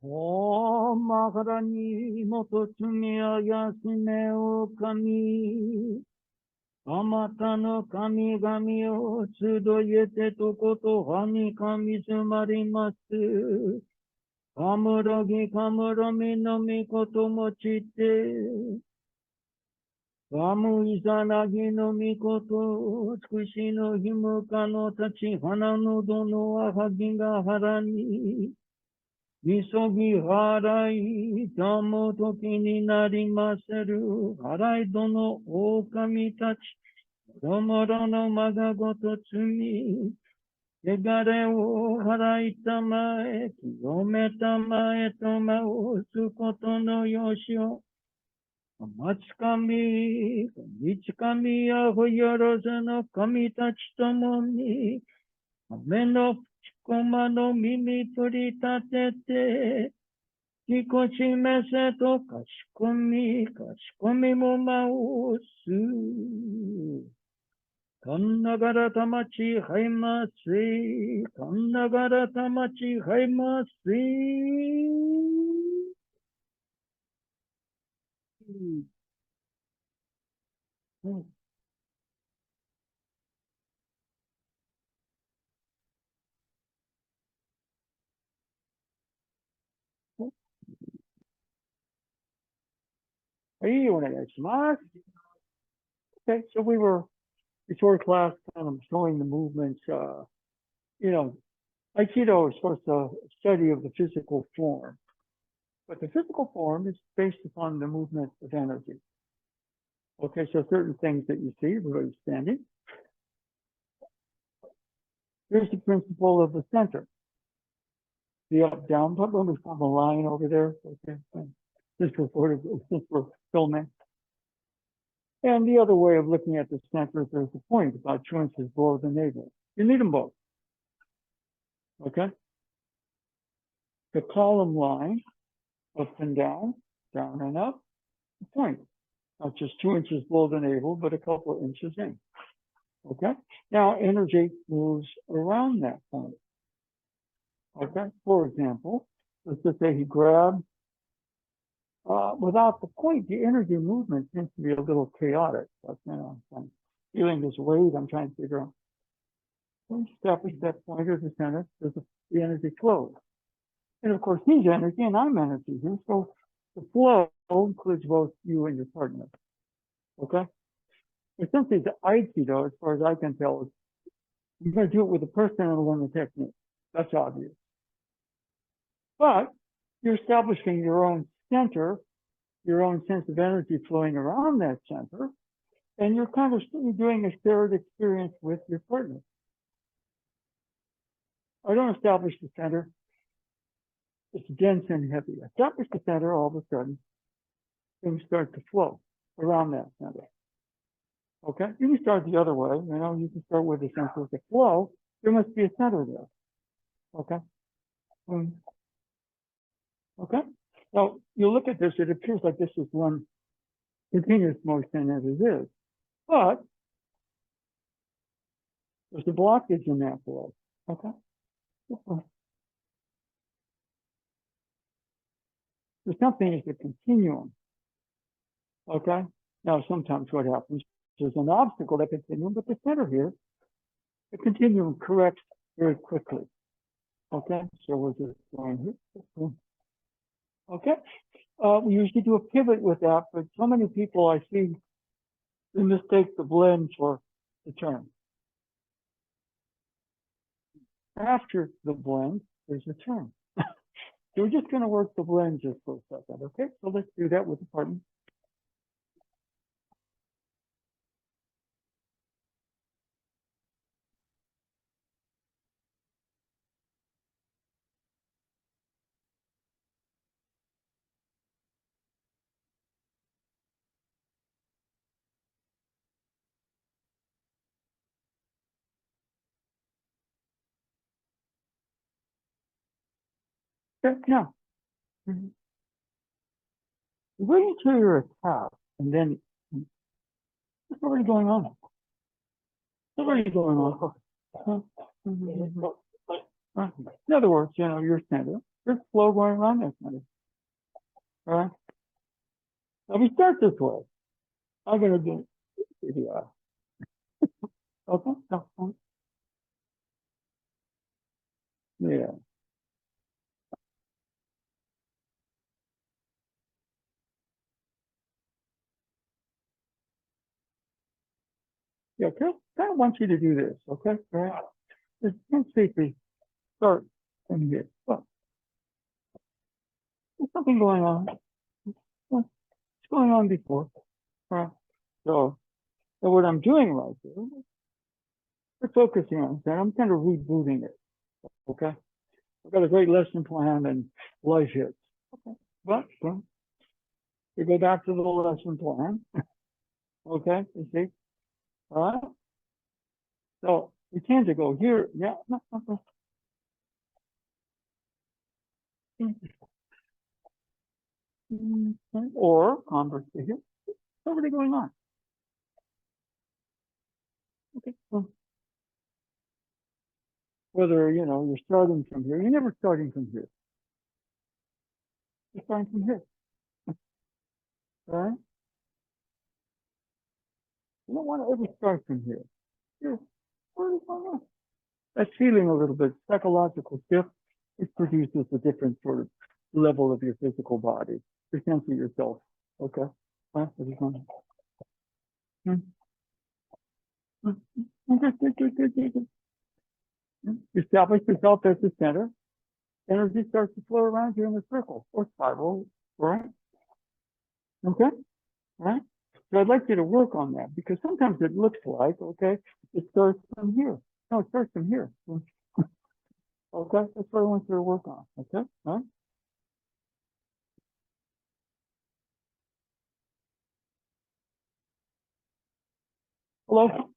おまからにもとつみあやすめお神。あまたの神々を集えてとことはに神すまります。かむろぎかむろみのみこともちて。かむいざなぎのみこと、つくしのひむかのたち花のどのあはぎがはらに。急ぎ払い、たも時になりまする。払い殿、狼たち、どもろのまがごと罪。汚れを払いたまえ、清めたまえと申すことのよしを。待ち神、道神やほよろずの神たちともに、目の駒の耳取り立てて、ぎこちめせとかしこみもまおす。かんながらたまちはいませ。かんながらたまちはいませ。はい、お願いします。Okay, so we were before class kind of showing the movements. You know, Aikido is supposed to study of the physical form, but the physical form is based upon the movement of energy. Okay, so certain things that you see, everybody's standing. Here's the principle of the center. The up down, but when we form a line over there, okay, this we're filming. And the other way of looking at the center is there's a point about 2 inches below the navel. You need them both. Okay? The column line, up and down and up, the point. Not just 2 inches below the navel, but a couple of inches in. Okay? Now energy moves around that point. Okay? For example, let's just say he grabbed, without the point, the energy movement seems to be a little chaotic. But, you know, I'm feeling this weight, I'm trying to figure out. Establish that point as the center, the energy flows. And of course, he's energy and I'm energy here. So the flow includes both you and your partner. Okay? Essentially, the Aikido, as far as I can tell, is you're going to do it with a person and a woman technique. That's obvious. But you're establishing your own center, your own sense of energy flowing around that center, and you're kind of doing a shared experience with your partner. I don't establish the center. It's dense and heavy. Establish the center, all of a sudden, things start to flow around that center. Okay? You can start the other way. You know, you can start with the sense of the flow. There must be a center there. Okay? Okay? Now, you look at this, it appears like this is one continuous motion as it is. But there's a blockage in that flow. Okay? There's something as a continuum. Okay? Now, sometimes what happens, there's an obstacle to continuum, but the center here, the continuum corrects very quickly. Okay? So we're just going here. Okay? We usually do a pivot with that, but so many people I see, they mistake the blend for the turn. After the blend, there's a turn. So we're just going to work the blend just for a second, okay? So let's do that with the partner. Okay, now, wait until you're attacked, and then what's already going on? What's already going on? In other words, you know, you're center, There's flow going on there. All right. Now we start this way. I'm going to do video. Okay. Yeah. Yeah. Kind of want you to do this. Okay. All right. Just basically start from here. Well, there's something going on. What's going on before? All right. So what I'm doing right here, we're focusing on that. I'm kind of rebooting it. Okay. I've got a great lesson plan and life hits. Okay. But we go back to the lesson plan. Okay. You see? All right. So we tend to go here. Yeah. Or conversely here. What's really going on? Okay. Well, whether, you're starting from here, you're never starting from here. You're starting from here. Right? You don't want to ever start from here. Here. What is going on? That's feeling a little bit psychological shift. It produces a different sort of level of your physical body, your sense of yourself. Okay? Right? What is going on? You establish yourself as the center. Energy starts to flow around you in a circle or spiral, right? Okay? Right? So I'd like you to work on that because sometimes it looks like, okay, it starts from here. No, it starts from here. Okay? That's what I want you to work on. Okay? All right? Hello?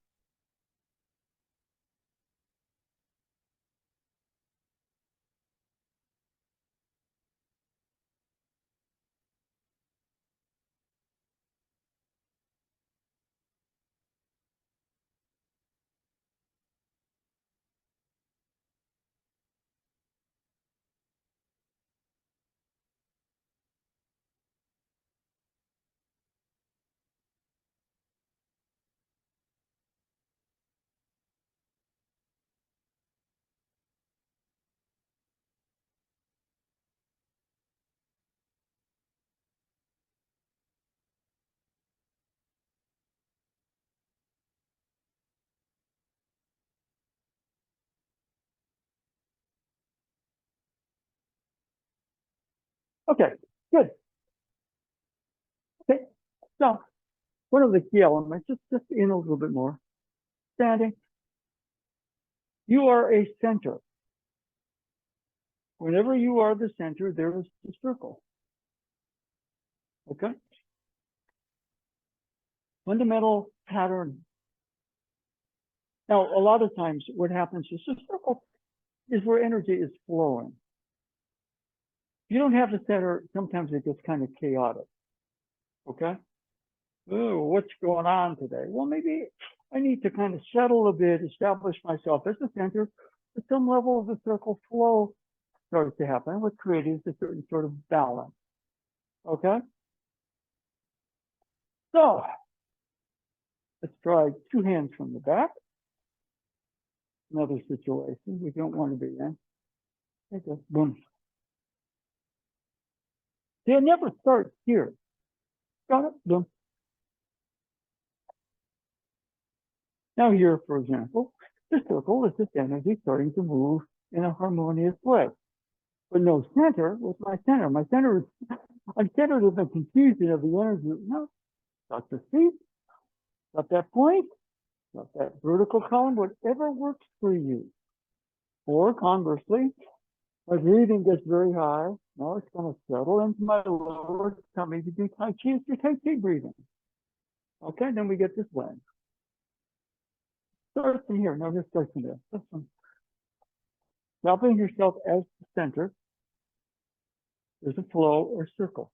Okay, good. Okay. So one of the key elements, just in a little bit more. Standing. You are a center. Whenever you are the center, there is the circle. Okay? Fundamental pattern. Now, a lot of times what happens is the circle is where energy is flowing. If you don't have the center, sometimes it gets kind of chaotic. Okay? Oh, what's going on today? Well, maybe I need to kind of settle a bit, establish myself as the center. At some level of the circle flow starts to happen, what creates a certain sort of balance. Okay? So let's try two hands from the back. Another situation we don't want to be in. Okay, boom. They'll never start here. Got it? Boom. Now here, for example, the circle is this energy starting to move in a harmonious way. But no center with my center. My center is, I'm centered in the confusion of the energy. No, got the feet, got that point, got that vertical column, whatever works for you. Or conversely, my breathing gets very high. Now it's going to settle into my lower tummy to do Tai Chi. It's your Tai Chi breathing. Okay, then we get this blend. Start from here. No, just start from there. Stopping yourself as the center. There's a flow or circle.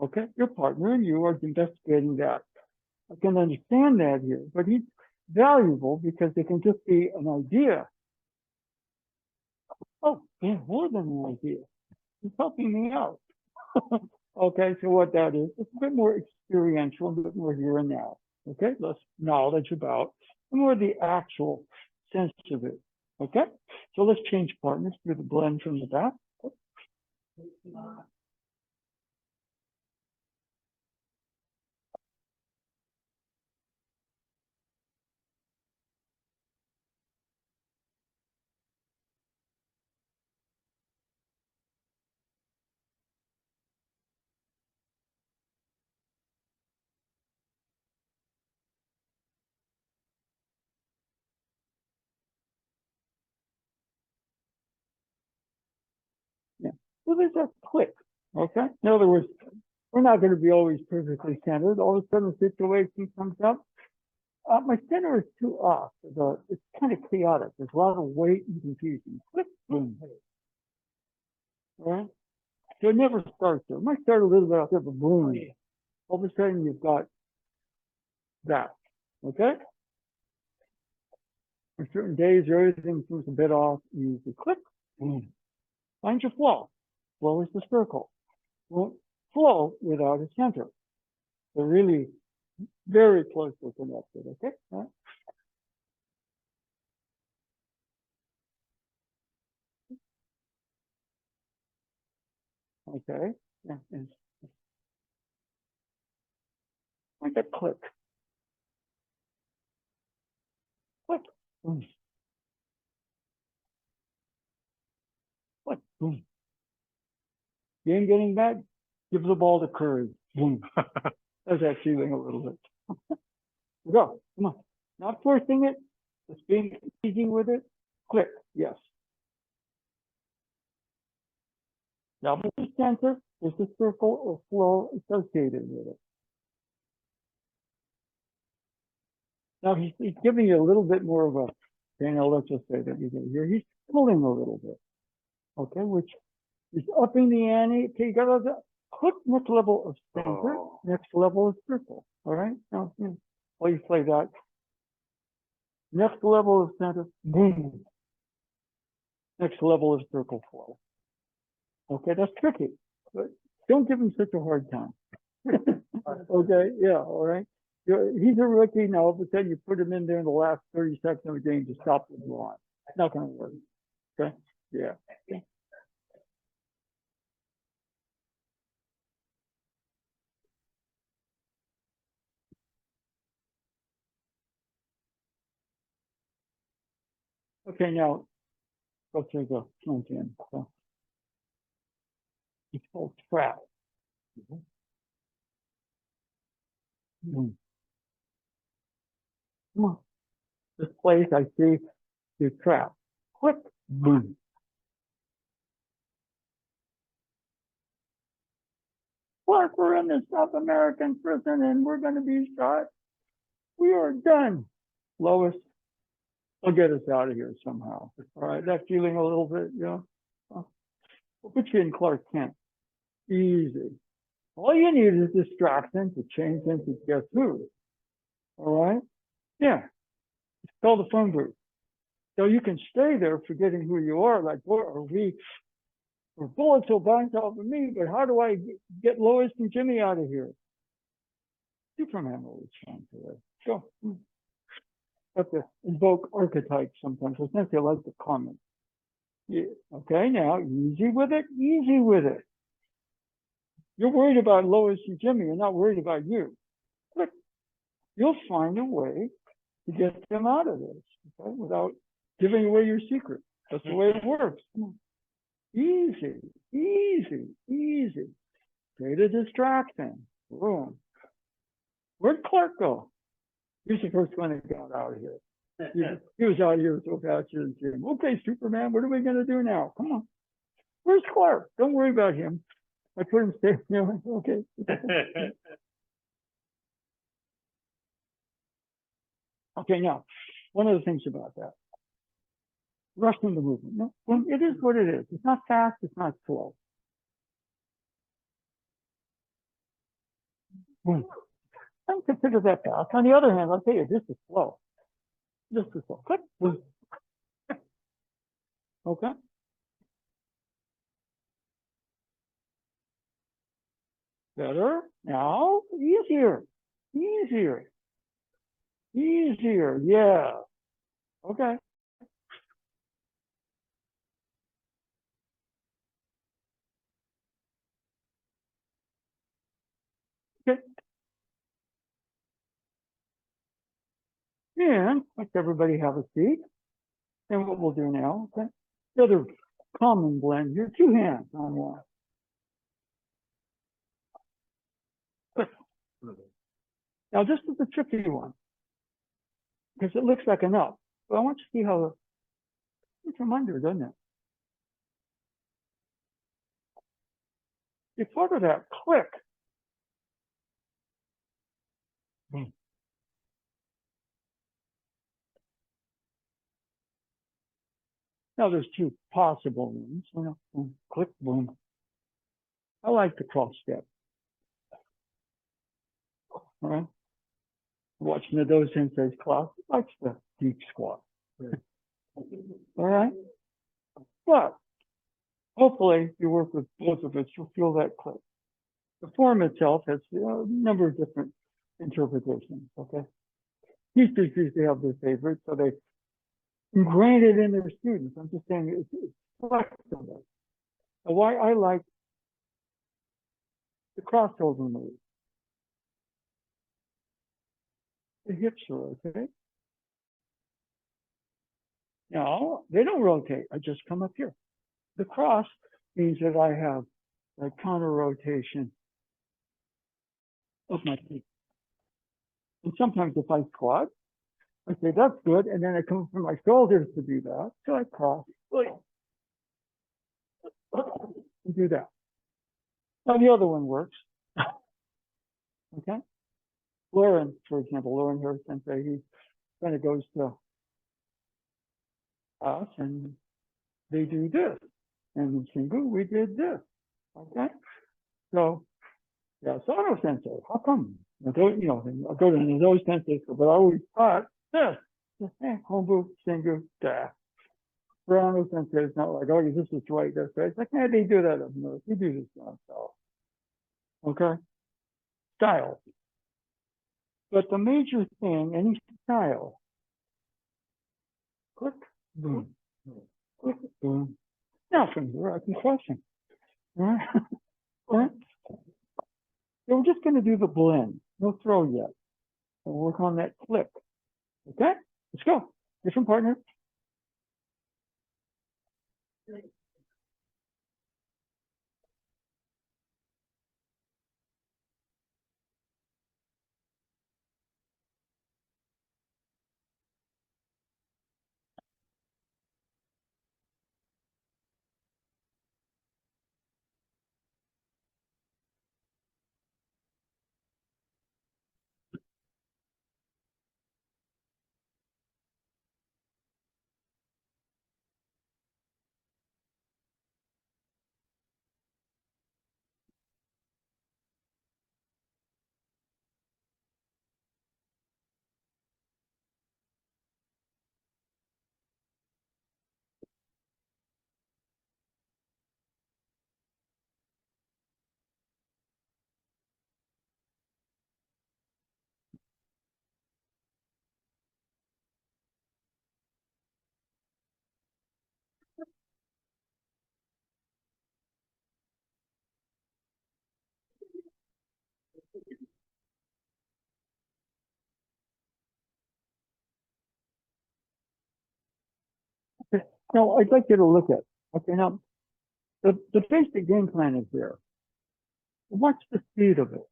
Okay, your partner and you are investigating that. I can understand that here, but he's valuable because it can just be an idea. Oh, yeah, more than an idea. It's helping me out. Okay, so what that is, it's a bit more experiential, a bit more here and now. Okay, less knowledge about, and more the actual sense of it. Okay, so let's change partners through the blend from the back. Yeah, so there's that click. Okay, in other words, we're not going to be always perfectly centered. All of a sudden, a situation comes up. My center is too off. It's kind of chaotic. There's a lot of weight and confusion. Click, boom. All right? So it never starts there. It might start a little bit out there, but boom. All of a sudden, you've got that. Okay? On certain days, everything seems a bit off. You use the click, boom. Find your flow. Flow is the circle. Won't flow without a center. They're really very closely connected. Okay? All right? Okay. Yeah. And like a click. Click. Boom. Click. Boom. Game getting bad? Give the ball to Curry. Boom. That's that feeling a little bit. Go. Come on. Not forcing it. Just being easy with it. Click. Yes. Now, the center is the circle or flow associated with it. Now, he's giving you a little bit more of a, let's just say that you can hear, he's pulling a little bit, okay, which is upping the ante. Okay, you got to click next level of center, next level of circle, all right? Now, while you play that, next level of center, boom, next level of circle flow. Okay, that's tricky, but don't give him such a hard time. Okay, yeah, all right. He's a rookie now. All of a sudden, you put him in there in the last 30 seconds of the game to stop the draw. It's not going to work. Okay, yeah. Okay, now go through the front end. So it's called trap. Mm. Come on. This place I see your trap. Quick, boom. Plus, we're in the South American prison and we're going to be shot. We are done. Lois, will get us out of here somehow. All right, that feeling a little bit, we'll put you in Clark Kent. Easy. All you need is distraction to change into guess who. All right? Yeah. It's called the phone booth. So you can stay there forgetting who you are, like, what are we? Or bullets will bounce off of me, but how do I get Lois and Jimmy out of here? Superman will return to it. Go. Have to invoke archetypes sometimes. Essentially, like the comment. Yeah. Okay, now easy with it, easy with it. You're worried about Lois and Jimmy. You're not worried about you. But you'll find a way to get them out of this, okay, without giving away your secret. That's the way it works. Easy, easy, easy. Create a distraction. Boom. Where'd Clark go? He's the first one that got out of here. He was out here so fast in the gym. Okay, Superman, what are we going to do now? Come on. Where's Clark? Don't worry about him. I put him stay. Okay. Okay, now, one of the things about that, rushing the movement. No, it is what it is. It's not fast, it's not slow. Boom. I don't consider that fast. On the other hand, I'll tell you, this is slow. This is slow. Click. Boom. Okay. Better. Now, easier. Easier. Easier. Yeah. Okay. Okay. And let everybody have a seat. And what we'll do now, okay? The other common blend, your two hands on one. Good. Now, this is the tricky one because it looks like enough. But I want you to see how it's from under, doesn't it? It's part of that click. Now, there's two possible ones. You know, boom, click, boom. I like the cross step. All right. Watching the Do Sensei's class, likes the deep squat. All right. But hopefully, if you work with both of us, you'll feel that click. The form itself has a number of different interpretations. Okay. Teachers usually have their favorites, so they ingrain it in their students. I'm just saying it's flexible. Why I like the crossover move. The hips rotate. Now, they don't rotate. I just come up here. The cross means that I have a counter rotation of my feet. And sometimes if I squat, I say, that's good. And then I come from my shoulders to do that. So I cross. And do that. Now, the other one works. Okay. Lauren, for example, Lauren Harris Sensei, he kind of goes to us and they do this. And in Shingu, we did this. Okay. So, yeah, Sono Sensei, how come? I go, you know, I go to those senseis, but I always thought this. Hombu, Shingu, da. Brano Sensei is not like, oh, this is right, that's right. It's like, yeah, they do that. No, they do this themselves. Okay. Style. But the major thing, any style, click, boom, click, boom. Now from here, I can question. All right. All right. So we're just going to do the blend. No throw yet. We'll work on that flip. Okay? Let's go. Different partner. Okay. Now, I'd like you to look at, okay, now, the basic game plan is there. What's the speed of it?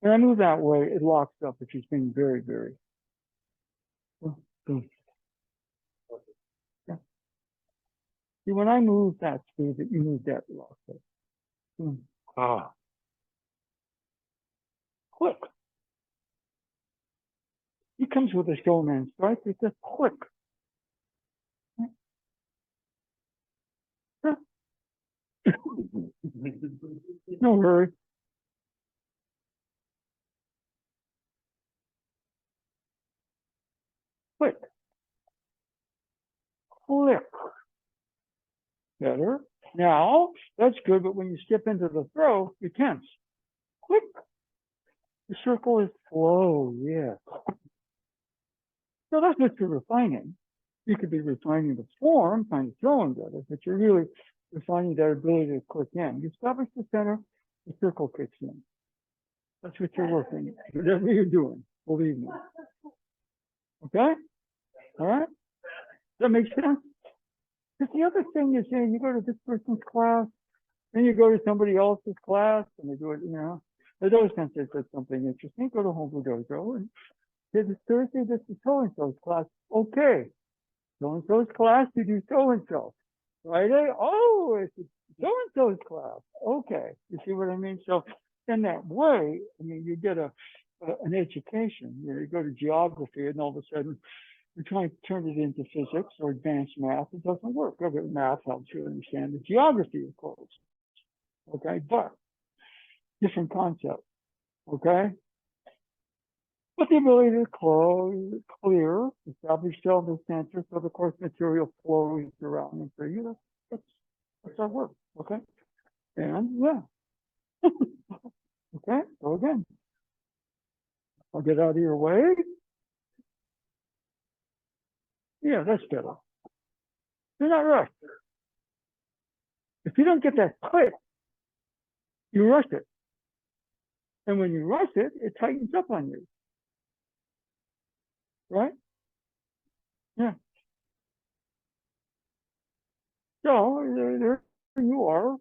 When I move that way, it locks up, which is being very, very. Yeah. See, when I move that speed, that you move that locks up. Ah. Click. He comes with a showman strike. It's just click. No hurry. Click. Click. Better. Now, that's good, but when you step into the throw, you tense. Click. The circle is flow, yeah. So that's what you're refining. You could be refining the form, kind of throwing better, but you're really refining that ability to click in. You establish the center, the circle kicks in. That's what you're working, whatever you're doing, believe me. Okay? All right? Does that make sense? Because the other thing is, you go to this person's class, then you go to somebody else's class, and they do it, The docent says something interesting. Go to Homebrew Dojo, and this is Thursday, this is so-and-so's class. Okay. So-and-so's class, you do so-and-so. Friday, oh, it's so-and-so's class. Okay. You see what I mean? So in that way, you get an education. You go to geography, and all of a sudden, you're trying to turn it into physics or advanced math. It doesn't work. Math helps you understand the geography, of course. Okay, but different concept. Okay, but the ability to clear, establish self the center, so the course material flows around and through you. That's our work. Okay, and yeah. Okay, so again, I'll get out of your way. Yeah, that's better. Do not rush. If you don't get that click, you rush it. And when you rush it, it tightens up on you. Right? Yeah. So there you are.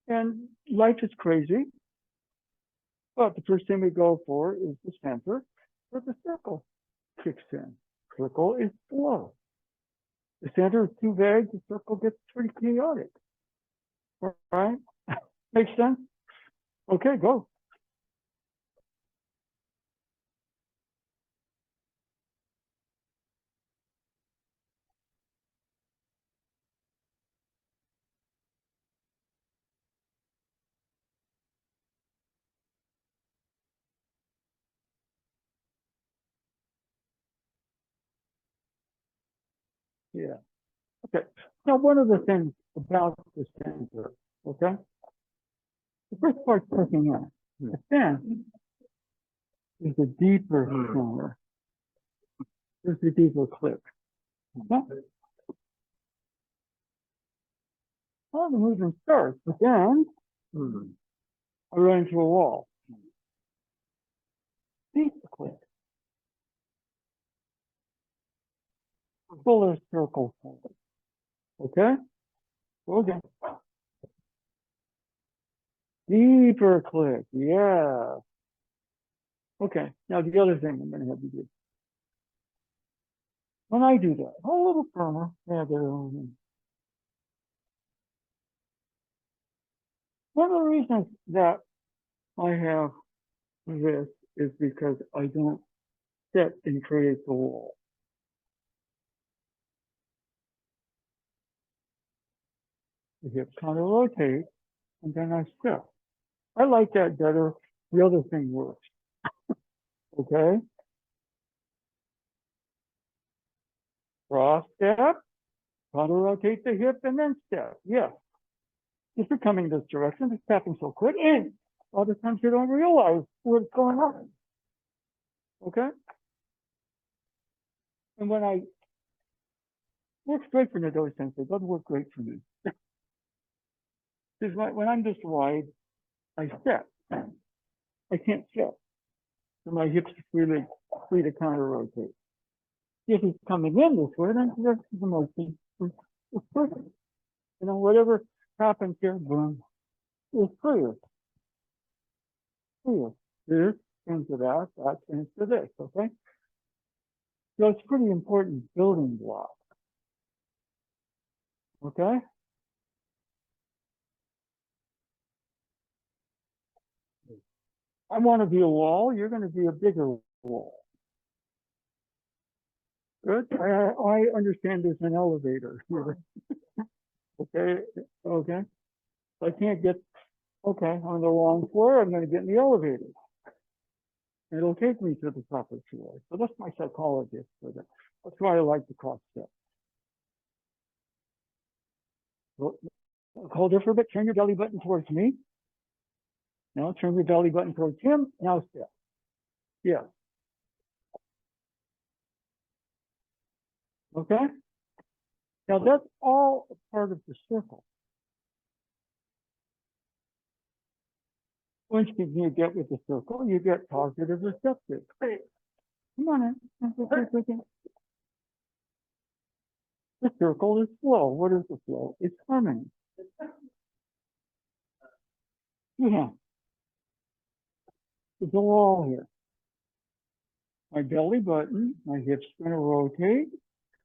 And life is crazy. But the first thing we go for is the center, where the circle kicks in. Circle is flow. The center is too vague, the circle gets pretty chaotic. Right? Makes sense? Okay, go. Yeah. Okay. Now, one of the things about the center, okay? The first part's clicking in. The then is a deeper center. There's a deeper click. Okay? Well, the movement starts, but then I run into a wall. Deeper click. Fuller circle. Okay? Go again. Deeper click. Yeah. Okay. Now the other thing I'm going to have you do. When I do that, a little firmer. Yeah, there. One of the reasons that I have this is because I don't set and create the wall. The hip kind of rotate, and then I step. I like that better. The other thing works. Okay? Cross step, kind of rotate the hip, and then step. Yes. If you're coming this direction, it's tapping so quick, and a lot of times you don't realize what's going on. Okay? And when I works great for those things, it doesn't work great for me. Because when I'm this wide, I step. I can't step. So my hips are free to counter rotate. If he's coming in this way, then that's the motion. It's perfect. Whatever happens here, boom, is clear. Clear. This into that into this, okay? So it's pretty important building block. Okay? I want to be a wall, you're going to be a bigger wall. Good. I understand there's an elevator here. Okay. Okay. I can't get, okay, on the wrong floor, I'm going to get in the elevator. It'll take me to the proper floor. So that's my psychologist for that. That's why I like the cross step. Hold it for a bit. Turn your belly button towards me. Now turn your belly button towards him. Now step. Yeah. Okay. Now that's all a part of the circle. Once you get with the circle, you get positive receptive. Come on in. The circle is flow. What is the flow? It's harmony. Yeah. There's a wall here. My belly button, my hips going to rotate,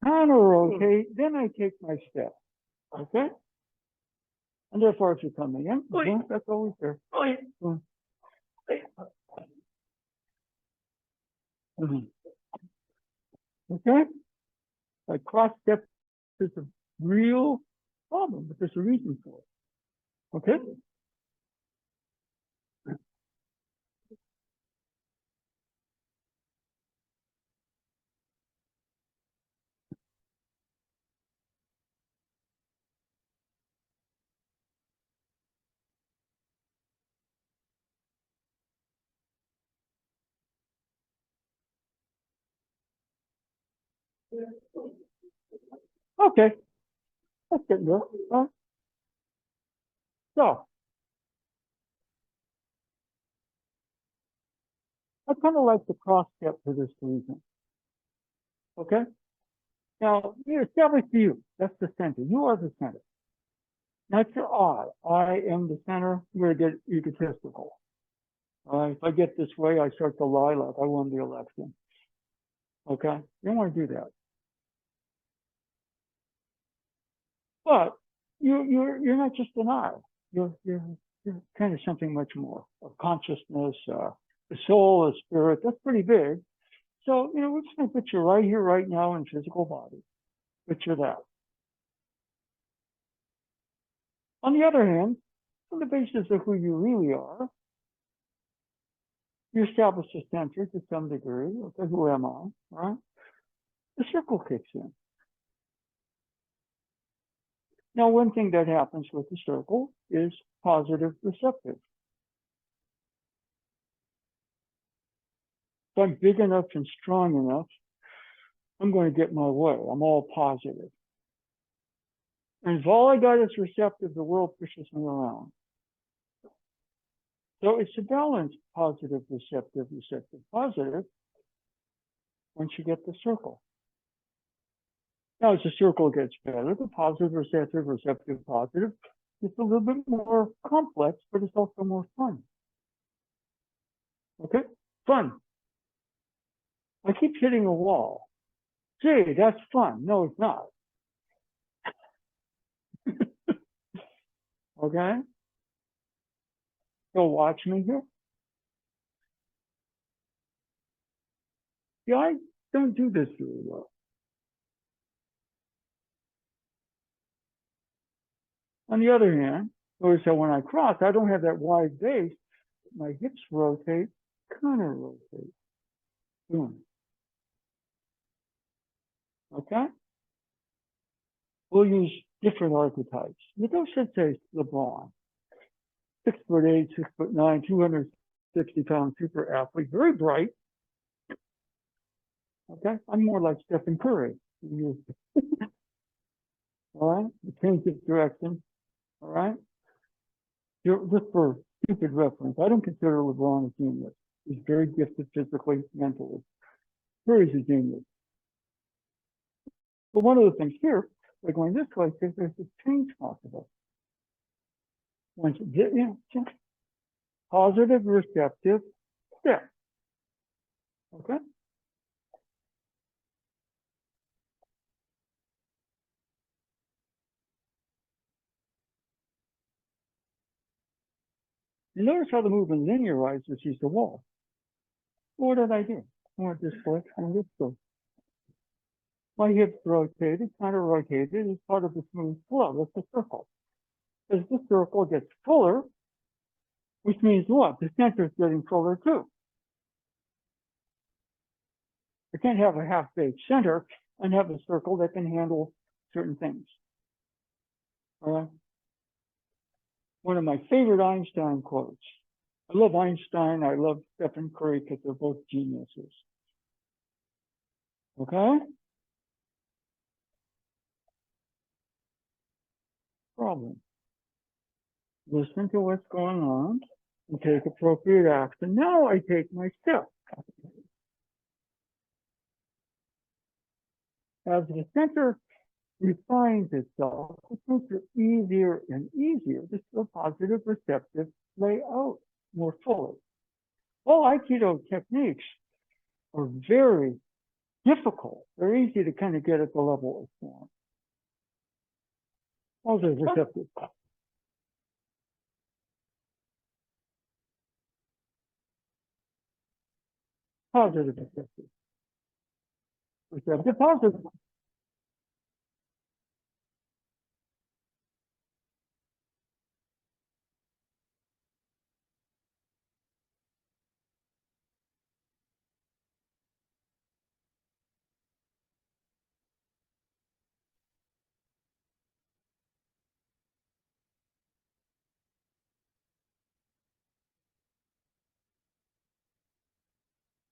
counter rotate, then I take my step. Okay? And therefore, if you're coming in, that's always there. Okay? Like cross step is a real problem, but there's a reason for it. Okay? Okay. Let's get there. So, I kind of like the cross step for this reason. Okay? Now, you establish you. That's the center. You are the center. That's your I. I am the center. You're egotistical. If I get this way, I start to lie like I won the election. Okay? You don't want to do that. But you're not just an I. You're kind of something much more. A consciousness, a soul, a spirit. That's pretty big. So, we're just going to put you right here, right now in physical body. Picture that. On the other hand, on the basis of who you really are, you establish a center to some degree. Okay, who am I? Right? The circle kicks in. Now, one thing that happens with the circle is positive receptive. If I'm big enough and strong enough, I'm going to get my way. I'm all positive. And if all I got is receptive, the world pushes me around. So it's a balance, positive, receptive, positive, once you get the circle. Now, as the circle gets better, the positive, receptive, positive, it's a little bit more complex, but it's also more fun. Okay? Fun. I keep hitting a wall. Gee, that's fun. No, it's not. Okay? So watch me here. Yeah, I don't do this really well. On the other hand, notice that when I cross, I don't have that wide base. My hips rotate, counter rotate. Boom. Okay? We'll use different archetypes. You don't should say LeBron. 6'8", 6'9", 260-pound super athlete, very bright. Okay? I'm more like Stephen Curry. All right? You change its direction. All right? Just for stupid reference, I don't consider LeBron a genius. He's very gifted physically, mentally. Curry's a genius. But one of the things here, by going this way, there's this change possible. Once you get positive, receptive, step. Okay? You notice how the movement linearizes is the wall. What did I do? I went this way, and this way. My hips rotated, counter rotated as part of the smooth flow. That's the circle. As the circle gets fuller, which means what? The center is getting fuller too. You can't have a half-baked center and have a circle that can handle certain things. All right? one of my favorite Einstein quotes. I love Einstein. I love Stephen Curry because they're both geniuses. Okay? Problem. Listen to what's going on and take appropriate action. Now I take my step. As the center refines itself, it makes it easier and easier to feel positive, receptive, lay out more fully. All Aikido techniques are very difficult. They're easy to kind of get at the level of form. Positive, receptive. Positive, receptive. Receptive, positive.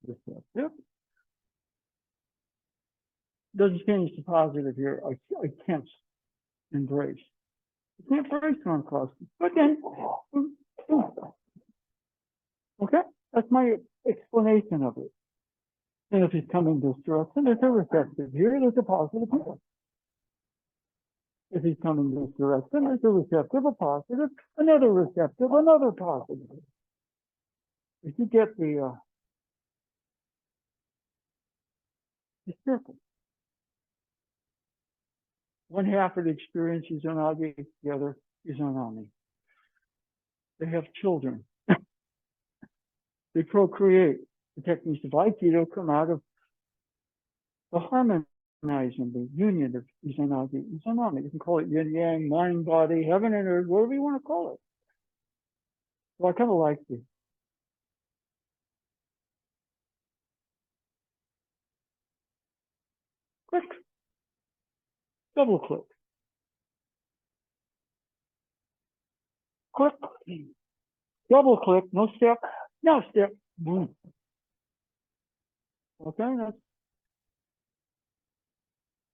Receptive. Doesn't change to positive here. I can't embrace. I can't embrace on cross. But then, okay, that's my explanation of it. And if he's coming this direction, there's a receptive here, there's a positive here. If he's coming this direction, there's a receptive, a positive, another receptive, another positive. If you get the circle, one half of the experience is Unagi, the other is Unami. They have children. They procreate. The techniques of Aikido come out of the harmonizing, the union of Izanagi, Izanami. You can call it yin yang, mind, body, heaven and earth, whatever you want to call it. So I kind of like this. Click. Double click. Click. Double click. No step. No step. Boom. Okay, that's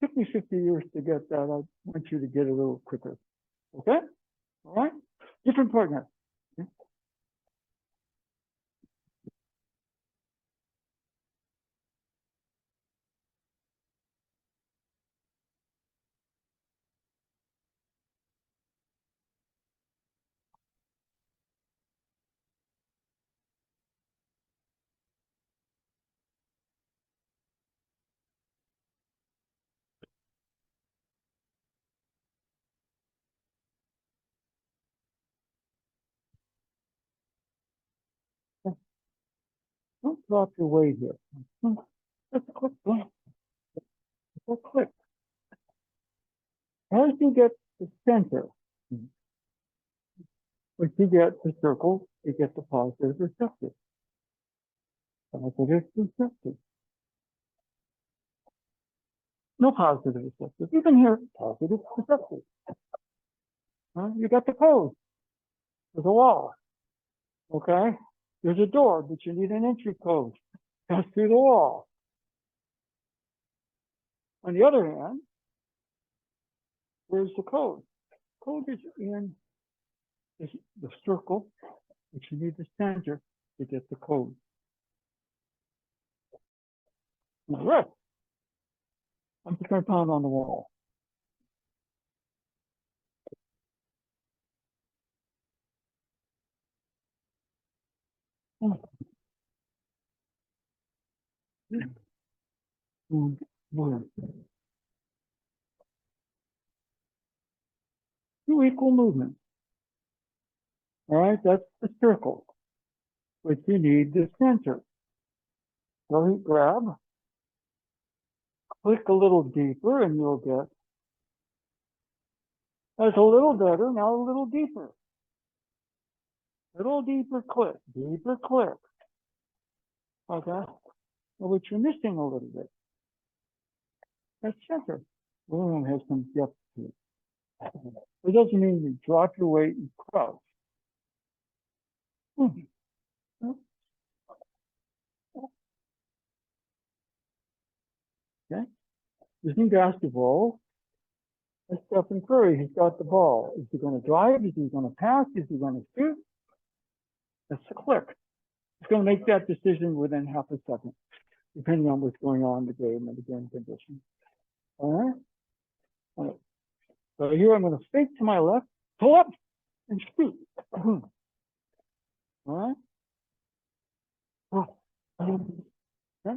took me 50 years to get that. I want you to get a little quicker. Okay? All right? Different partner. Okay? Don't drop your weight here. Just click. Just click. As you get the center, once you get the circle, you get the positive receptive. Positive receptive. No positive receptive. Even here, positive receptive. You got the code. There's a wall. Okay? There's a door, but you need an entry code. Pass through the wall. On the other hand, where's the code? Code is in the circle, which you need the center to get the code. All right. I'm just going to pound on the wall. Two equal movements. All right, that's the circle. But you need the center. So you grab, click a little deeper, and you'll get. That's a little better, now a little deeper. Little deeper click, deeper click. Okay, well, which you're missing a little bit. That's center. We're going to have some depth to it. It doesn't mean you drop your weight and crouch. Okay. Using basketball, that's Stephen Curry. He's got the ball. Is he going to drive? Is he going to pass? Is he going to shoot? That's a click. He's going to make that decision within half a second, depending on what's going on in the game and the game condition. All right. All right. So here I'm going to fake to my left, pull up, and shoot. All right. Oh. Okay.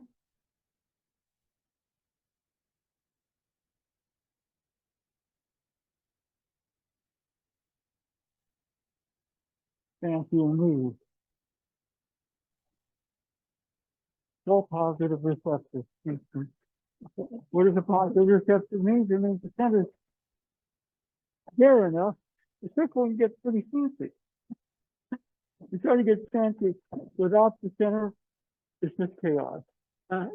Fancy move. So positive receptive. What does a positive receptive mean? It means the center's there enough. The circle can get pretty fancy. You try to get fancy without the center, it's just chaos.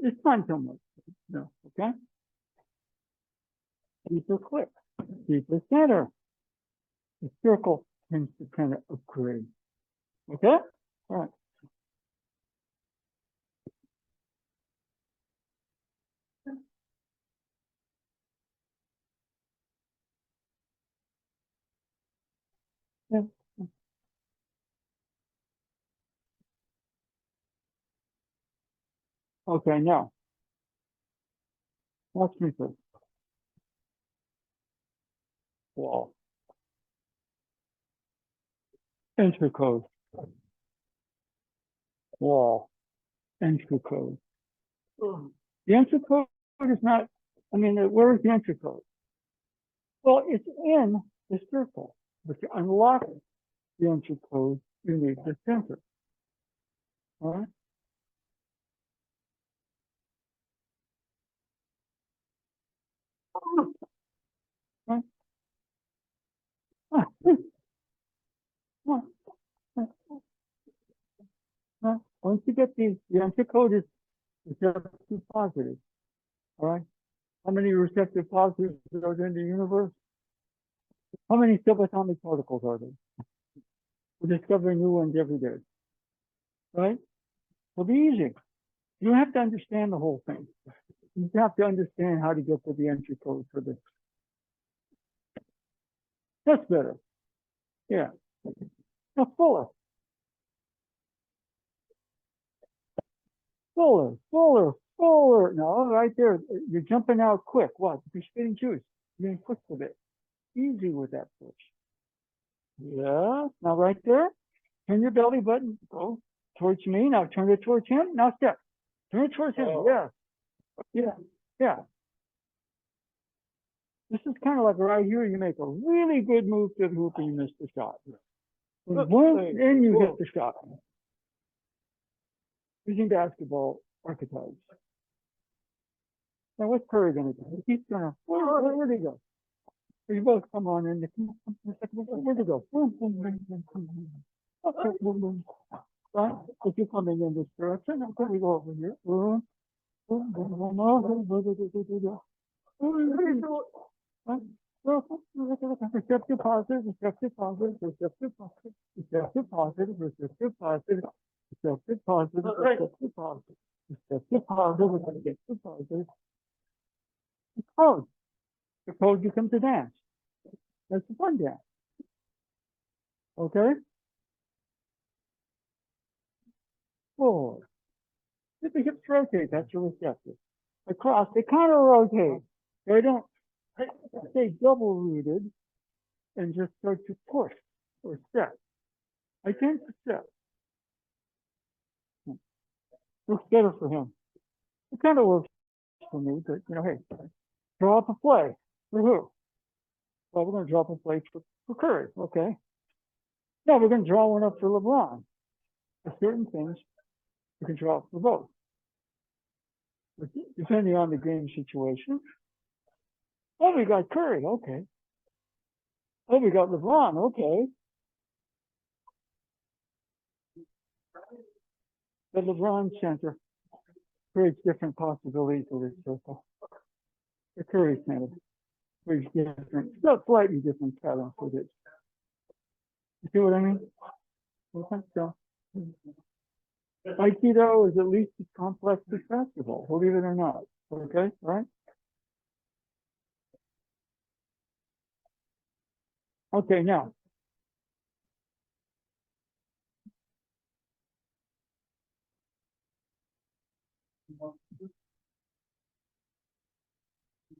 It's fun so much. No, okay? Keep the click. Keep the center. The circle tends to kind of upgrade. Okay? All right. Yeah. Okay, now, watch me first. Wall. Enter code. Wall. Enter code. The enter code is not, where is the enter code? Well, it's in the circle. But to unlock the enter code, you need the center. All right? Once you get the enter code is receptive positive. All right? How many receptive positives are there in the universe? How many subatomic particles are there? We're discovering new ones every day. Right? It'll be easy. You don't have to understand the whole thing. You have to understand how to get to the entry code for this. That's better. Yeah. Now fuller. No, right there. You're jumping out quick. What? You're spitting juice. You're getting quick with it. Easy with that push. Yeah. Now right there. Turn your belly button. Go towards me. Now turn it towards him. Now step. Turn it towards him. Yeah. Yeah. Yeah. This is kind of like right here. You make a really good move to the hoop and you miss the shot. Then you hit the shot. Using basketball archetypes. Now what's Curry going to do? He's going to, where'd he go? You both come on in. Where'd he go? Right? If you're coming in this direction, I'm going to go over here. Receptive positive, receptive positive, receptive positive, receptive positive, receptive positive, receptive positive, receptive positive, receptive positive, receptive positive. It's code. The code becomes a dance. That's a fun dance. Okay? Forward. If the hips rotate, that's your receptive. Across, they kind of rotate. They don't stay double rooted and just start to push or step. I tend to step. Looks better for him. It kind of works for me, but hey, draw up a play. For who? Well, we're going to draw up a play for Curry. Okay. No, we're going to draw one up for LeBron. For certain things, we can draw up for both. Depending on the game situation. Oh, we got Curry. Okay. Oh, we got LeBron. Okay. The LeBron center creates different possibilities of this circle. The Curry center creates different, slightly different patterns for this. You see what I mean? Okay, so Aikido is at least as complex as basketball, believe it or not. Okay, right? Okay, now,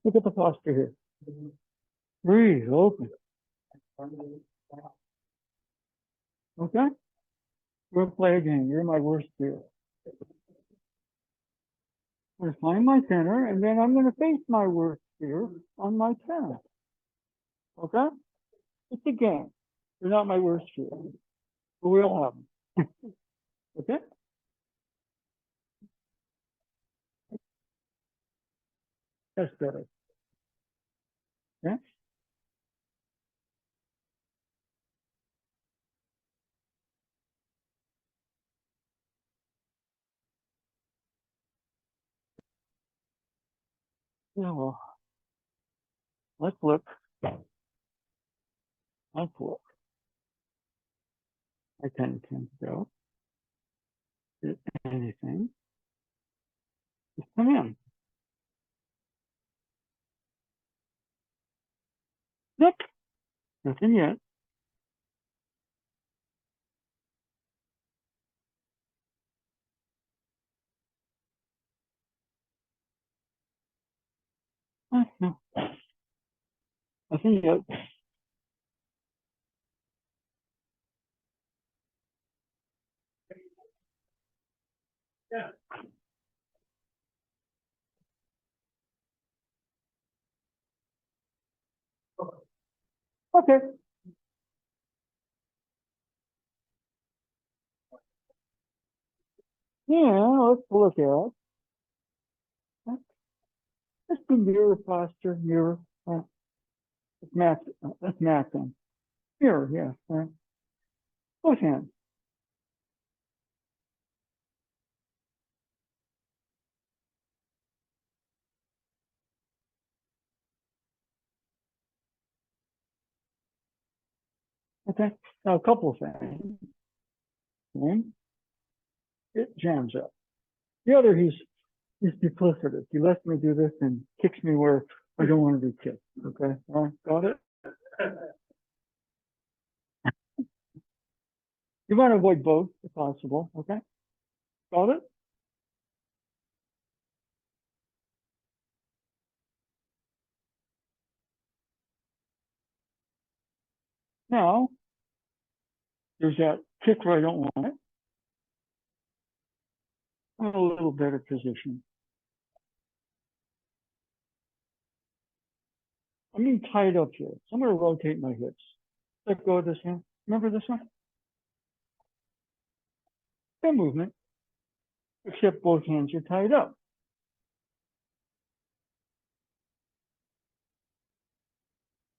look at the posture here. Breathe, open. Okay? We'll play a game. You're my worst fear. I'm going to find my center, and then I'm going to face my worst fear on my center. Okay? It's a game. You're not my worst fear. But we all have them. Okay? That's better. Okay? Yeah, well, let's look. Let's look. I can't go. Anything. Just come in. Nope. Nothing yet. No. Nothing yet. Yeah. Okay. Yeah, let's look at. Let's do mirror posture, mirror. Let's match. Let's match them. Mirror, yeah. Both hands. Okay. Now a couple of things. One, it jams up. The other, he's duplicitous. He lets me do this and kicks me where I don't want to be kicked. Okay. All right. Got it. You want to avoid both if possible. Okay. Got it. Now there's that kick where I don't want it. I'm in a little better position. I'm being tied up here. So I'm going to rotate my hips. Let go of this hand. Remember this one? Same movement, except both hands are tied up.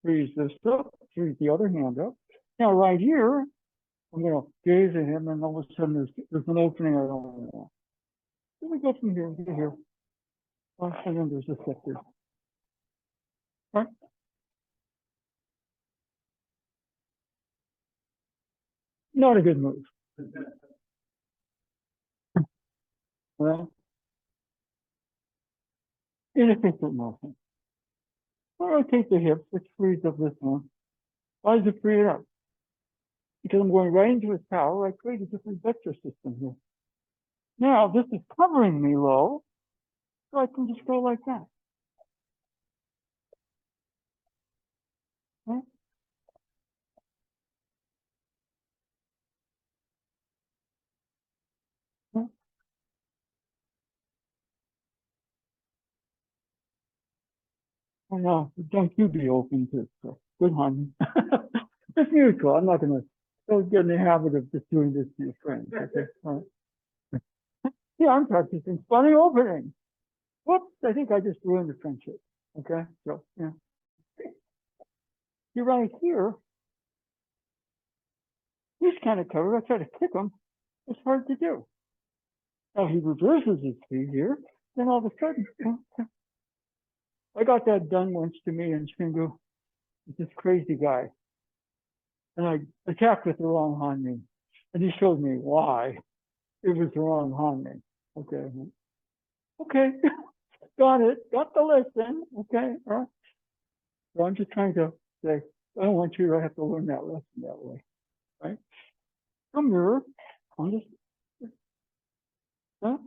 Freeze this up, freeze the other hand up. Now right here, I'm going to gaze at him, and all of a sudden there's an opening I don't want. Then we go from here to here. And then there's Receptive. Right? Not a good move. Well, inefficient motion. I rotate the hips, which frees up this one. Why does it free it up? Because I'm going right into his power. I create a different vector system here. Now this is covering me low, so I can just go like that. Right? Right? And don't you be open to it. So, good honey. It's mutual. I'm not going to, don't get in the habit of just doing this to your friends. Okay? All right. Yeah, I'm practicing funny opening. Whoops, I think I just ruined the friendship. Okay, so, yeah. You're right here. He's kind of covered. I try to kick him. It's hard to do. Now he reverses his feet here. Then all of a sudden, I got that done once to me in Shingu. This crazy guy. And I attacked with the wrong hand knee. And he showed me why it was the wrong harmony. Okay. Okay. Got it. Got the lesson. Okay. All right. So I'm just trying to say, I don't want you to have to learn that lesson that way. Right? So mirror on this. Huh?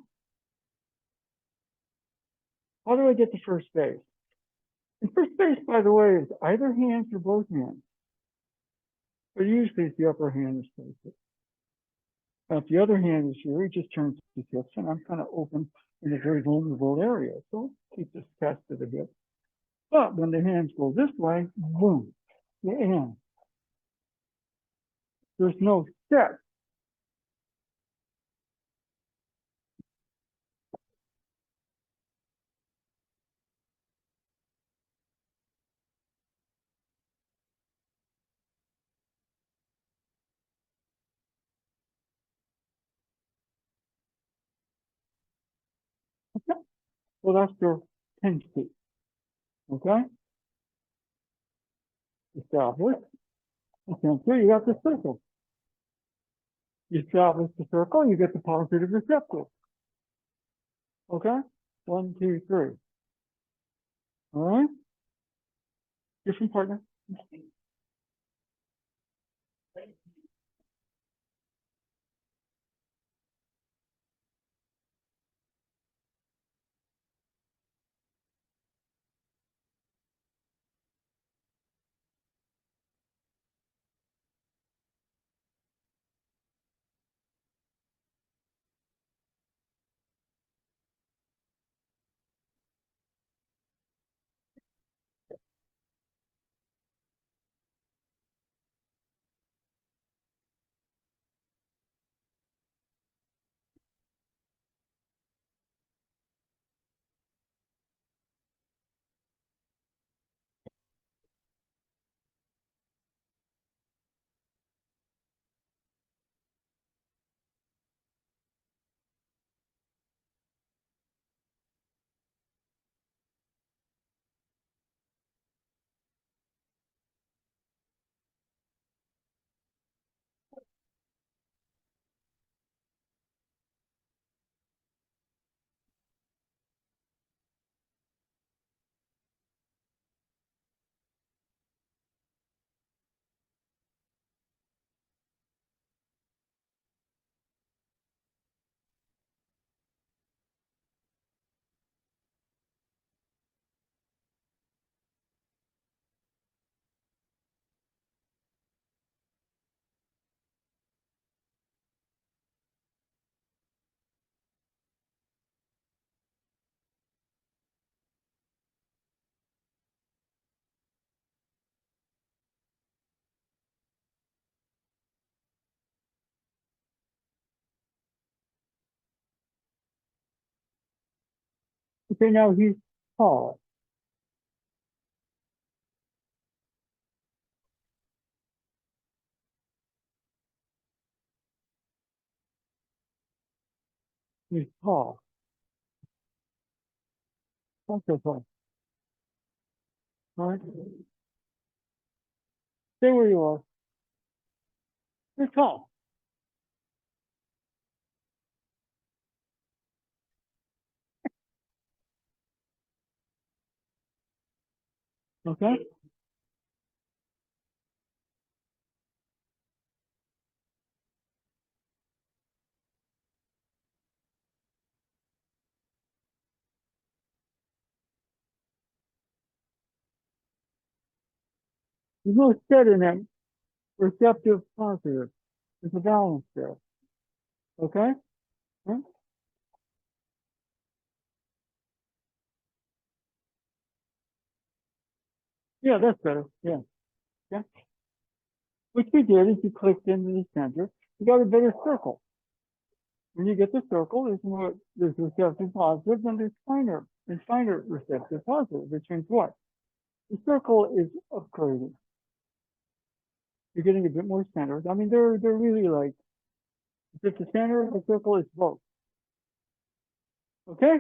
How do I get to first base? And first base, by the way, is either hands or both hands. But usually it's the upper hand is facing. Now, if the other hand is here, it just turns to hips, and I'm kind of open in a very vulnerable area. So keep this tested a bit. But when the hands go this way, boom, the end. There's no step. Well, that's your 10 feet. Okay? Establish. Okay, so you got the circle. You establish the circle, you get the positive receptive. Okay? 1, 2, 3. All right? Different partner. Okay, now he's tall. He's tall. That's okay. All right? Stay where you are. You're tall. Okay? There's no set in that receptive positive. There's a balance there. Okay? Huh? Yeah, that's better. Yeah. Yeah. What you did is you clicked into the center. You got a better circle. When you get the circle, there's receptive positive and there's finer receptive positive, which means what? The circle is upgrading. You're getting a bit more centered. I mean, they're really like, if it's the center of the circle, it's both. Okay?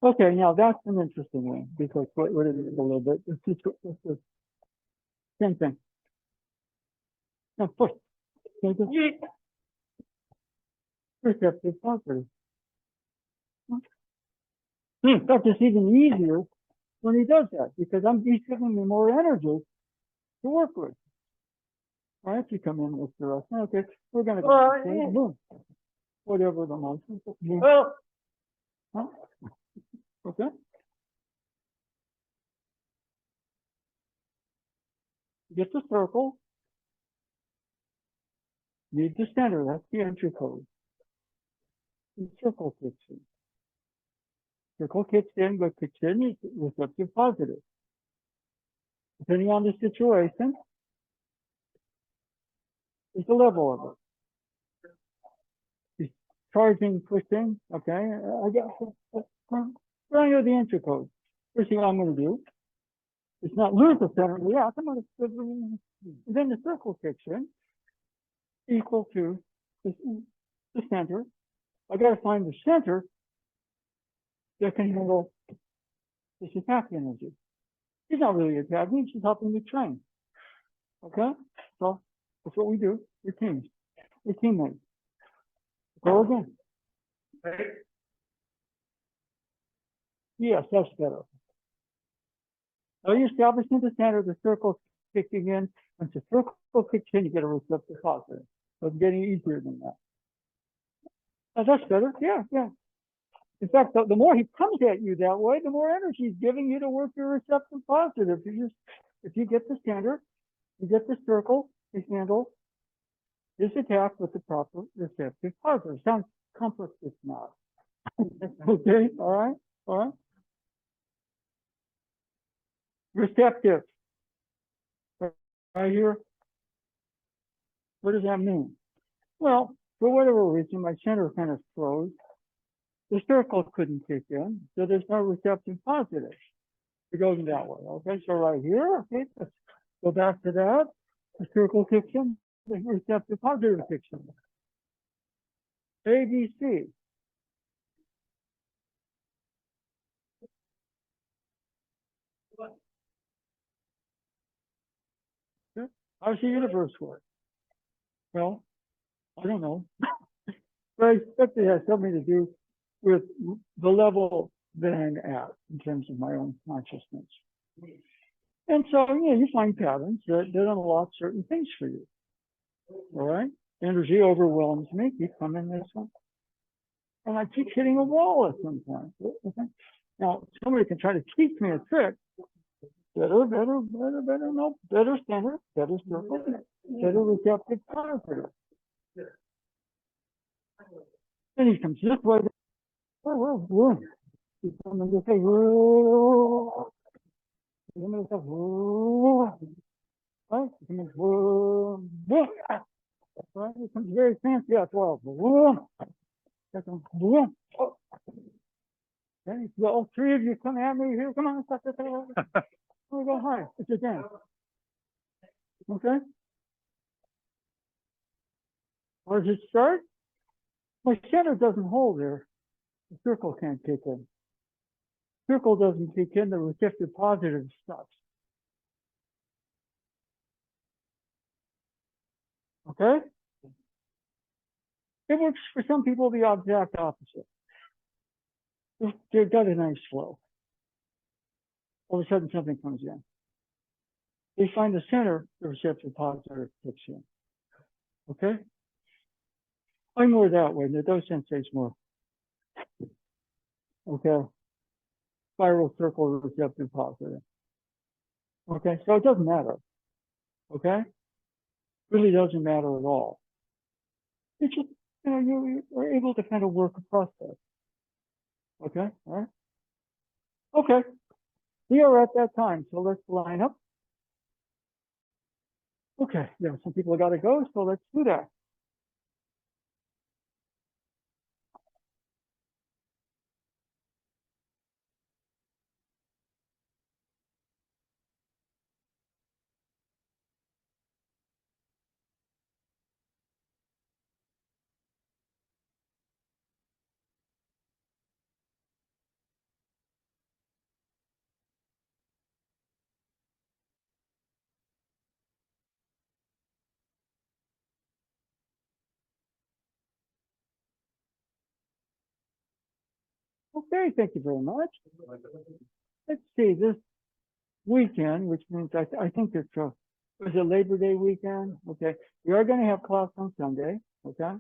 Okay, now that's an interesting one because what is it a little bit? It's the same thing. Now, push. Receptive positive. In fact, it's even easier when he does that because he's giving me more energy to work with. All right, you come in with the rest. Okay, we're going to go. Boom. Whatever the motion. Boom. Huh? Okay. Get the circle. Need the center. That's the entry code. The circle kicks in. Circle kicks in, but kicks in is receptive positive. Depending on the situation, is the level of it. Is charging, pushing, okay? I got running of the entry code. First thing I'm going to do is not lose the center of the act. I'm going to then the circle kicks in, equal to the center. I got to find the center that can handle this attack energy. She's not really attacking me, she's helping me train. Okay? So that's what we do. We're teams. We're teammates. Go again. Yes, that's better. So you're establishing the center, the circle kicking in. Once the circle kicks in, you get a receptive positive. So it's getting easier than that. Oh, that's better. Yeah, yeah. In fact, the more he comes at you that way, the more energy he's giving you to work your receptive positive. If you get the center, you get the circle, you handle this attack with the proper receptive positive. Sounds complex, it's not. Okay, all right. Receptive. Right here. What does that mean? Well, for whatever reason, my center kind of froze. The circle couldn't kick in, so there's no receptive positive. It goes that way. Okay, so right here, okay, let's go back to that. The circle kicks in, the receptive positive kicks in. A, B, C. Okay. How's the universe work? Well, I don't know. But I expect it has something to do with the level that I'm at in terms of my own consciousness. And so, you find patterns that unlock certain things for you. All right? Energy overwhelms me. Keep coming this one. And I keep hitting a wall at some point. Okay? Now, somebody can try to teach me a trick. Better, no, better center, better circle, better receptive positive. And he comes this way. Whoa. He's coming this way. Whoa. He's coming this way. Whoa. Right? He comes whoa. Whoa. Right? He comes very fancy as well. Whoa. Whoa. Okay, so all three of you come at me here. Come on, here we go. Hi, it's a dance. Okay. Where does it start? My center doesn't hold there. The circle can't kick in. Circle doesn't kick in. The receptive positive stops. Okay. It works for some people the exact opposite. They've got a nice flow. All of a sudden, something comes in. They find the center, the receptive positive kicks in. Okay? I'm more that way. Those sensates more. Okay? Spiral, circle, receptive positive. Okay? So it doesn't matter. Okay? Really doesn't matter at all. It's just, you are able to kind of work across that. Okay? All right? Okay. We are at that time, so let's line up. Okay, yeah, some people got to go, so let's do that. Okay, thank you very much. Let's see, this weekend, which means I think it's was it Labor Day weekend? Okay, we are going to have class on Sunday. Okay.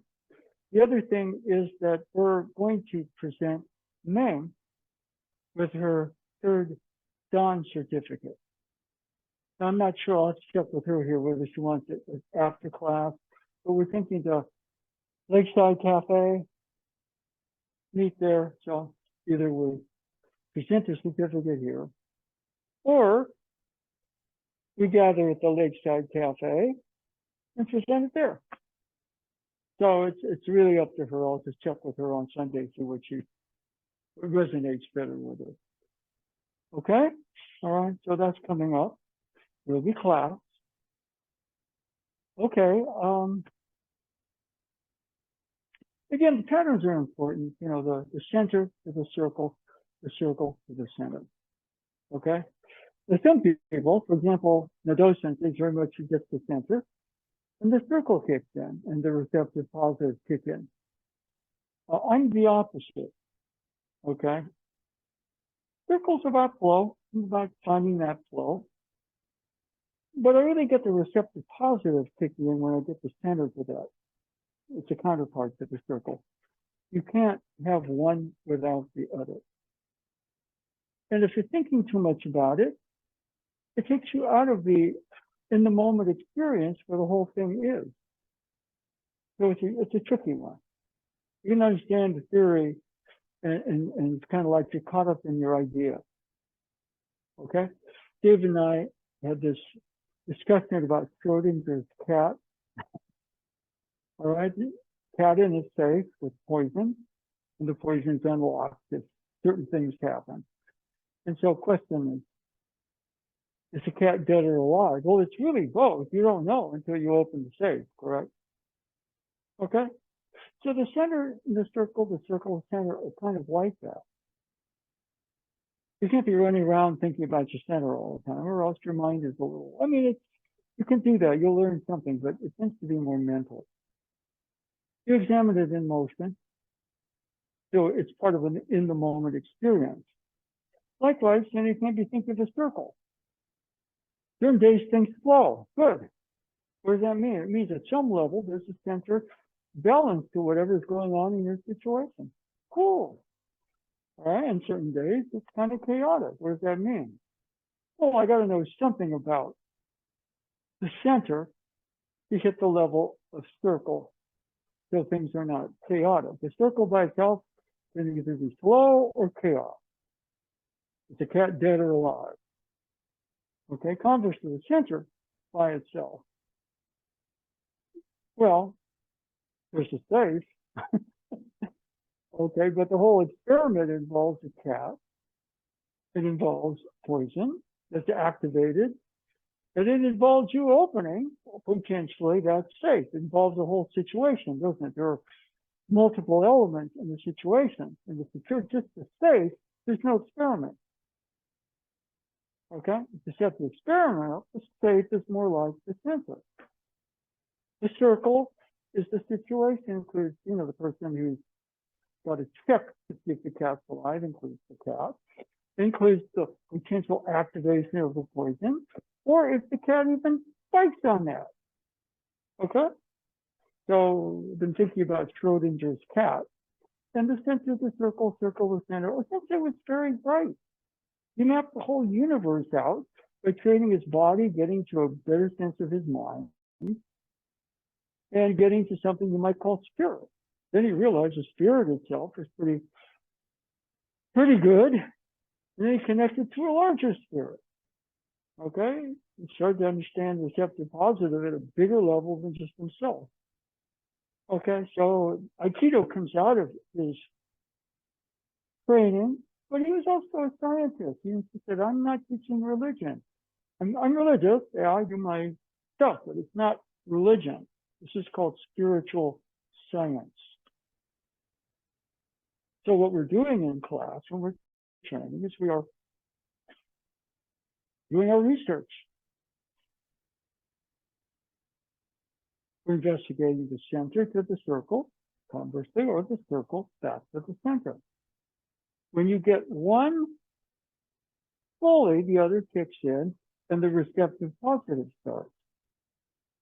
The other thing is that we're going to present Meng with her third Dawn certificate. Now, I'm not sure. I'll have to check with her here whether she wants it after class, but we're thinking to Lakeside Cafe, meet there. So either we present the certificate here, or we gather at the Lakeside Cafe and present it there. So it's really up to her. I'll just check with her on Sunday, see what resonates better with her. Okay? All right, so that's coming up. Will be class. Okay. Again, the patterns are important. You know, the center to the circle to the center. Okay? There's some people, for example, the docent is very much just the center, and the circle kicks in, and the receptive positive kick in. I'm the opposite. Okay? Circle's about flow, about finding that flow. But I really get the receptive positive kicking in when I get the center to that. It's a counterpart to the circle. You can't have one without the other. And if you're thinking too much about it, it takes you out of the in the moment experience where the whole thing is. So it's a tricky one. You can understand the theory, and it's kind of like you're caught up in your idea. Okay? Dave and I had this discussion about Schrodinger's cat. All right? Cat in is safe with poison, and the poison's unlocked if certain things happen. And so question is the cat dead or alive? Well, it's really both. You don't know until you open the safe, correct? Okay? So the center, the circle, the center are kind of like that. You can't be running around thinking about your center all the time, or else your mind is a little, I mean, you can do that. You'll learn something, but it tends to be more mental. You examine it in motion. So it's part of an in-the-moment experience. Likewise, then you can't be thinking of a circle. Certain days things flow. Good. What does that mean? It means at some level, there's a center balance to whatever is going on in your situation. Cool. All right. And certain days, it's kind of chaotic. What does that mean? Well, I got to know something about the center to hit the level of circle so things are not chaotic. The circle by itself can either be flow or chaos. Is the cat dead or alive? Okay, converse to the center by itself. Well, there's a safe. Okay, but the whole experiment involves a cat. It involves poison that's activated. And it involves you opening, potentially, that safe. It involves the whole situation, doesn't it? There are multiple elements in the situation. And if it's just the safe, there's no experiment. Okay? If you set the experiment, the safe is more like the center. The circle is the situation, includes, you know, the person who's got to check to see if the cat's alive, includes the cat, includes the potential activation of the poison, or if the cat even bites on that. Okay? So I've been thinking about Schrodinger's cat, and the center of the circle, the center, essentially was very bright. He mapped the whole universe out by training his body, getting to a better sense of his mind, and getting to something you might call spirit. Then he realized the spirit itself is pretty good. And then he connected to a larger spirit. Okay? He started to understand receptive positive at a bigger level than just himself. Okay, so Aikido comes out of his training, but he was also a scientist. He said, I'm not teaching religion. I'm religious. Yeah, I do my stuff, but it's not religion. This is called spiritual science. So what we're doing in class when we're training is we are doing our research. We're investigating the center to the circle, conversely, or the circle back to the center. When you get one fully, the other kicks in, and the receptive positive starts.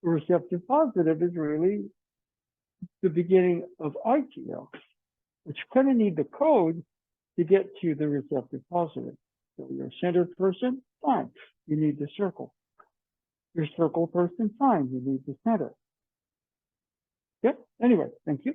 The receptive positive is really the beginning of ITL, but you kind of need the code to get to the receptive positive. So you're a centered person, fine. You need the circle. You're a circle person, fine. You need the center. Yep. Anyway, thank you.